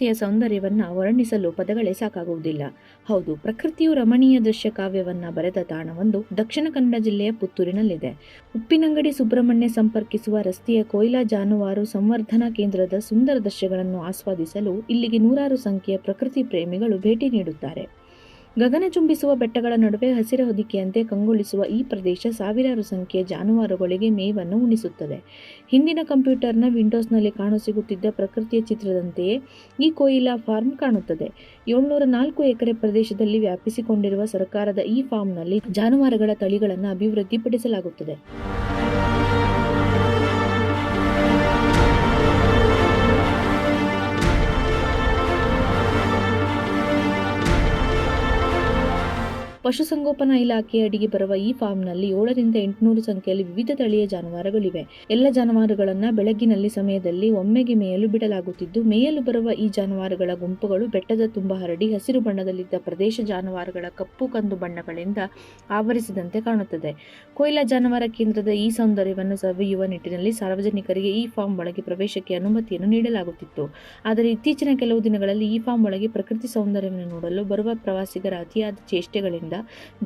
ಪ್ರಕೃತಿಯ ಸೌಂದರ್ಯವನ್ನು ವರ್ಣಿಸಲು ಪದಗಳೇ ಸಾಕಾಗುವುದಿಲ್ಲ. ಹೌದು, ಪ್ರಕೃತಿಯು ರಮಣೀಯ ದೃಶ್ಯ ಕಾವ್ಯವನ್ನು ಬರೆದ ತಾಣವೊಂದು ದಕ್ಷಿಣ ಕನ್ನಡ ಜಿಲ್ಲೆಯ ಪುತ್ತೂರಿನಲ್ಲಿದೆ. ಉಪ್ಪಿನಂಗಡಿ ಸುಬ್ರಹ್ಮಣ್ಯ ಸಂಪರ್ಕಿಸುವ ರಸ್ತೆಯ ಕೊಯ್ಲಾ ಜಾನುವಾರು ಸಂವರ್ಧನಾ ಕೇಂದ್ರದ ಸುಂದರ ದೃಶ್ಯಗಳನ್ನು ಆಸ್ವಾದಿಸಲು ಇಲ್ಲಿಗೆ ನೂರಾರು ಸಂಖ್ಯೆಯ ಪ್ರಕೃತಿ ಪ್ರೇಮಿಗಳು ಭೇಟಿ ನೀಡುತ್ತಾರೆ. ಗಗನ ಚುಂಬಿಸುವ ಬೆಟ್ಟಗಳ ನಡುವೆ ಹಸಿರ ಹೊದಿಕೆಯಂತೆ ಕಂಗೊಳಿಸುವ ಈ ಪ್ರದೇಶ ಸಾವಿರಾರು ಸಂಖ್ಯೆಯ ಜಾನುವಾರುಗಳಿಗೆ ಮೇವನ್ನು ಉಣಿಸುತ್ತದೆ. ಹಿಂದಿನ ಕಂಪ್ಯೂಟರ್ನ ವಿಂಡೋಸ್ನಲ್ಲಿ ಕಾಣಸಿಗುತ್ತಿದ್ದ ಪ್ರಕೃತಿಯ ಚಿತ್ರದಂತೆಯೇ ಈ ಕೊಯಿಲಾ ಫಾರ್ಮ್ ಕಾಣುತ್ತದೆ. 704 ಎಕರೆ ಪ್ರದೇಶದಲ್ಲಿ ವ್ಯಾಪಿಸಿಕೊಂಡಿರುವ ಸರ್ಕಾರದ ಈ ಫಾರ್ಮ್ನಲ್ಲಿ ಜಾನುವಾರುಗಳ ತಳಿಗಳನ್ನು ಅಭಿವೃದ್ಧಿಪಡಿಸಲಾಗುತ್ತದೆ. ಪಶುಸಂಗೋಪನಾ ಇಲಾಖೆಯ ಅಡಿಗೆ ಬರುವ ಈ ಫಾರ್ಮ್ನಲ್ಲಿ 700ರಿಂದ 800 ಸಂಖ್ಯೆಯಲ್ಲಿ ವಿವಿಧ ತಳಿಯ ಜಾನುವಾರುಗಳಿವೆ. ಎಲ್ಲ ಜಾನುವಾರುಗಳನ್ನು ಬೆಳಗ್ಗಿನಲ್ಲಿ ಸಮಯದಲ್ಲಿ ಒಮ್ಮೆಗೆ ಮೇಯಲು ಬಿಡಲಾಗುತ್ತಿದ್ದು, ಮೇಯಲು ಬರುವ ಈ ಜಾನುವಾರುಗಳ ಗುಂಪುಗಳು ಬೆಟ್ಟದ ತುಂಬ ಹರಡಿ ಹಸಿರು ಬಣ್ಣದಲ್ಲಿದ್ದ ಪ್ರದೇಶ ಜಾನುವಾರುಗಳ ಕಪ್ಪು ಕಂದು ಬಣ್ಣಗಳಿಂದ ಆವರಿಸಿದಂತೆ ಕಾಣುತ್ತದೆ. ಕೊಯ್ಲಾ ಜಾನುವಾರು ಕೇಂದ್ರದ ಈ ಸೌಂದರ್ಯವನ್ನು ಸವಿಯುವ ನಿಟ್ಟಿನಲ್ಲಿ ಸಾರ್ವಜನಿಕರಿಗೆ ಈ ಫಾರ್ಮ್ ಒಳಗೆ ಪ್ರವೇಶಕ್ಕೆ ಅನುಮತಿಯನ್ನು ನೀಡಲಾಗುತ್ತಿತ್ತು. ಆದರೆ ಇತ್ತೀಚಿನ ಕೆಲವು ದಿನಗಳಲ್ಲಿ ಈ ಫಾರ್ಮ್ ಒಳಗೆ ಪ್ರಕೃತಿ ಸೌಂದರ್ಯವನ್ನು ನೋಡಲು ಬರುವ ಪ್ರವಾಸಿಗರ ಅತಿಯಾದ ಚೇಷ್ಟೆಗಳಿಂದ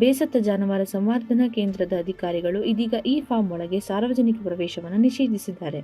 ಬೇಸತ್ತ ಜಾನುವಾರು ಸಂವರ್ಧನಾ ಕೇಂದ್ರದ ಅಧಿಕಾರಿಗಳು ಇದೀಗ ಈ ಫಾರ್ಮ್ ಒಳಗೆ ಸಾರ್ವಜನಿಕ ಪ್ರವೇಶವನ್ನು ನಿಷೇಧಿಸಿದ್ದಾರೆ.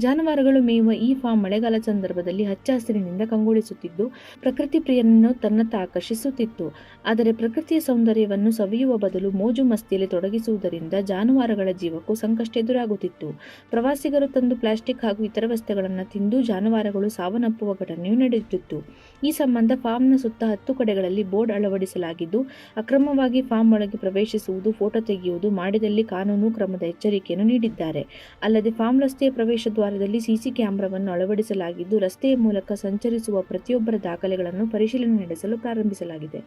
ಜಾನುವಾರುಗಳು ಮೇಯುವ ಈ ಫಾರ್ಮ್ ಮಳೆಗಾಲ ಸಂದರ್ಭದಲ್ಲಿ ಹಚ್ಚ ಹಸಿರಿನಿಂದ ಕಂಗೊಳಿಸುತ್ತಿದ್ದು ಪ್ರಕೃತಿ ಪ್ರಿಯನನ್ನು ತನ್ನತ್ತ ಆಕರ್ಷಿಸುತ್ತಿತ್ತು. ಆದರೆ ಪ್ರಕೃತಿಯ ಸೌಂದರ್ಯವನ್ನು ಸವಿಯುವ ಬದಲು ಮೋಜು ಮಸ್ತಿಯಲ್ಲಿ ತೊಡಗಿಸುವುದರಿಂದ ಜಾನುವಾರುಗಳ ಜೀವಕ್ಕೂ ಸಂಕಷ್ಟ ಎದುರಾಗುತ್ತಿತ್ತು. ಪ್ರವಾಸಿಗರು ತಂದು ಪ್ಲಾಸ್ಟಿಕ್ ಹಾಗೂ ಇತರ ವಸ್ತುಗಳನ್ನು ತಿಂದು ಜಾನುವಾರುಗಳು ಸಾವನ್ನಪ್ಪುವ ಘಟನೆಯೂ ನಡೆಯುತ್ತಿತ್ತು. ಈ ಸಂಬಂಧ ಫಾರ್ಮ್ನ ಸುತ್ತ 10 ಕಡೆಗಳಲ್ಲಿ ಬೋರ್ಡ್ ಅಳವಡಿಸಲಾಗಿದ್ದು, ಅಕ್ರಮವಾಗಿ ಫಾರ್ಮ್ ಒಳಗೆ ಪ್ರವೇಶಿಸುವುದು, ಫೋಟೋ ತೆಗೆಯುವುದು ಮಾಡಿದಲ್ಲಿ ಕಾನೂನು ಕ್ರಮದ ಎಚ್ಚರಿಕೆಯನ್ನು ನೀಡಿದ್ದಾರೆ. ಅಲ್ಲದೆ ಫಾರ್ಮ್ ರಸ್ತೆಯ ಪ್ರವೇಶ ದ್ವಾರದಲ್ಲಿ ಸಿಸಿ ಕ್ಯಾಮೆರಾವನ್ನು ಅಳವಡಿಸಲಾಗಿದ್ದು, ರಸ್ತೆಯ ಮೂಲಕ ಸಂಚರಿಸುವ ಪ್ರತಿಯೊಬ್ಬರ ದಾಖಲೆಗಳನ್ನು ಪರಿಶೀಲನೆ ನಡೆಸಲು ಪ್ರಾರಂಭಿಸಲಾಗಿದೆ.